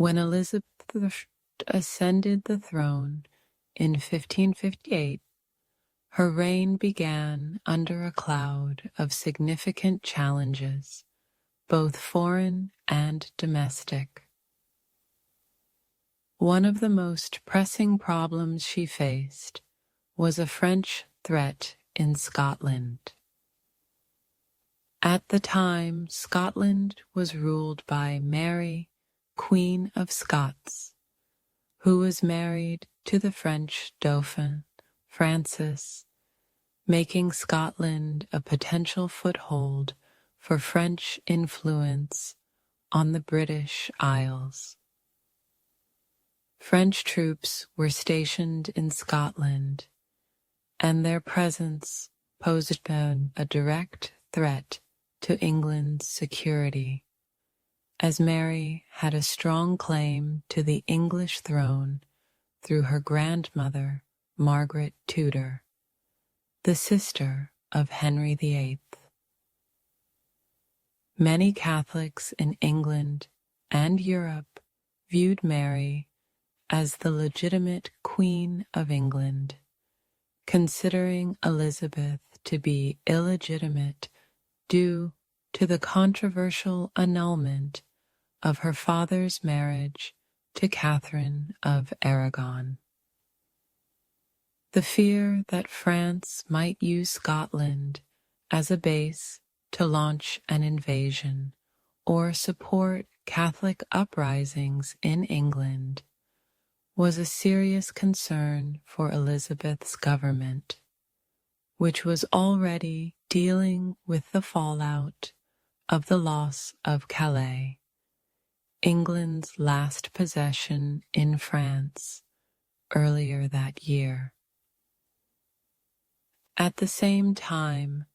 When Elizabeth ascended the throne in 1558, her reign began under a cloud of significant challenges, both foreign and domestic. One of the most pressing problems she faced was a French threat in Scotland. At the time, Scotland was ruled by Mary, Queen of Scots, who was married to the French Dauphin, Francis, making Scotland a potential foothold for French influence on the British Isles. French troops were stationed in Scotland, and their presence posed a direct threat to England's security, as Mary had a strong claim to the English throne through her grandmother, Margaret Tudor, the sister of Henry VIII. Many Catholics in England and Europe viewed Mary as the legitimate Queen of England, considering Elizabeth to be illegitimate due to the controversial annulment of her father's marriage to Catherine of Aragon. The fear that France might use Scotland as a base to launch an invasion or support Catholic uprisings in England was a serious concern for Elizabeth's government, which was already dealing with the fallout of the loss of Calais, England's last possession in France, earlier that year. At the same time,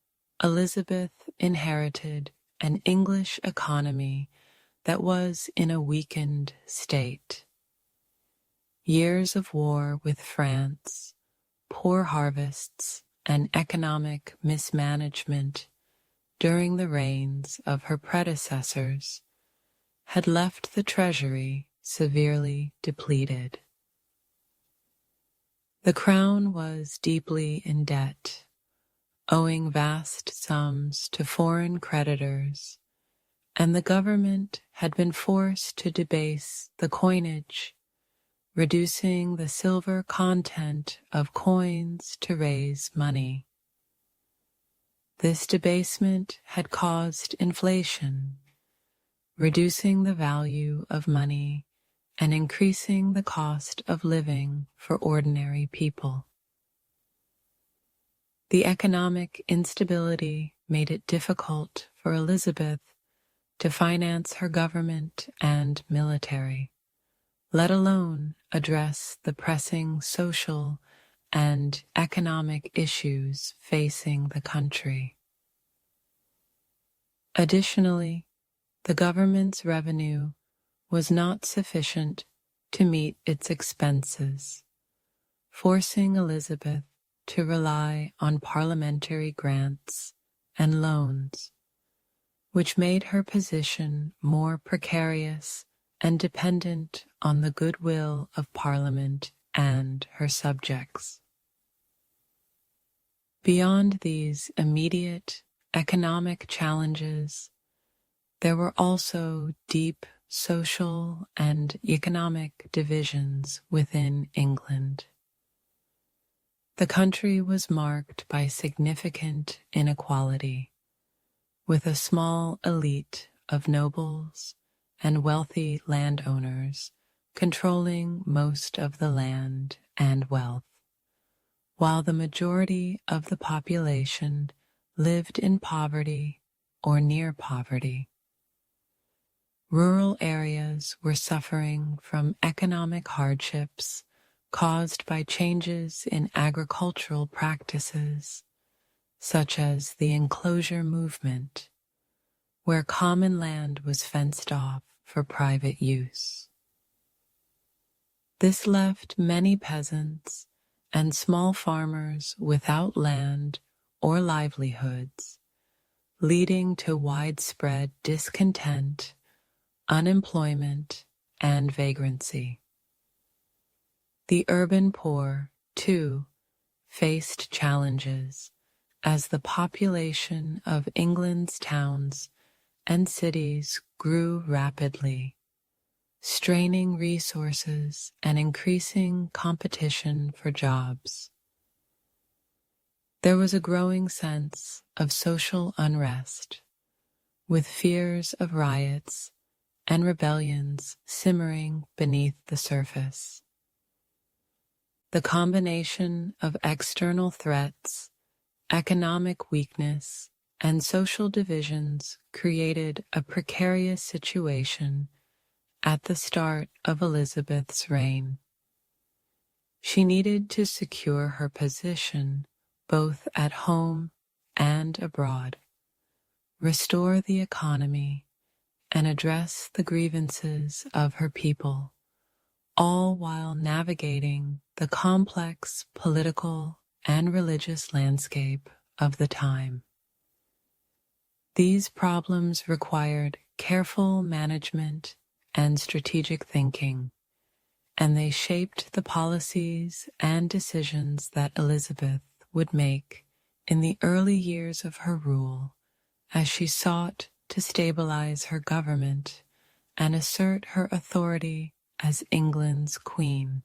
Elizabeth inherited an English economy that was in a weakened state. Years of war with France, poor harvests, and economic mismanagement during the reigns of her predecessors had left the treasury severely depleted. The crown was deeply in debt, owing vast sums to foreign creditors, and the government had been forced to debase the coinage, reducing the silver content of coins to raise money. This debasement had caused inflation, reducing the value of money and increasing the cost of living for ordinary people. The economic instability made it difficult for Elizabeth to finance her government and military, let alone address the pressing social and economic issues facing the country. Additionally, the government's revenue was not sufficient to meet its expenses, forcing Elizabeth to rely on parliamentary grants and loans, which made her position more precarious and dependent on the goodwill of Parliament and her subjects. Beyond these immediate economic challenges, there were also deep social and economic divisions within England. The country was marked by significant inequality, with a small elite of nobles and wealthy landowners controlling most of the land and wealth, while the majority of the population lived in poverty or near poverty. Rural areas were suffering from economic hardships caused by changes in agricultural practices, such as the enclosure movement, where common land was fenced off for private use. This left many peasants and small farmers without land or livelihoods, leading to widespread discontent, unemployment, and vagrancy. The urban poor, too, faced challenges as the population of England's towns and cities grew rapidly, straining resources and increasing competition for jobs. There was a growing sense of social unrest, with fears of riots and rebellions simmering beneath the surface. The combination of external threats, economic weakness, and social divisions created a precarious situation at the start of Elizabeth's reign. She needed to secure her position both at home and abroad, restore the economy, and address the grievances of her people, all while navigating the complex political and religious landscape of the time. These problems required careful management and strategic thinking, and they shaped the policies and decisions that Elizabeth would make in the early years of her rule as she sought to stabilize her government and assert her authority as England's queen.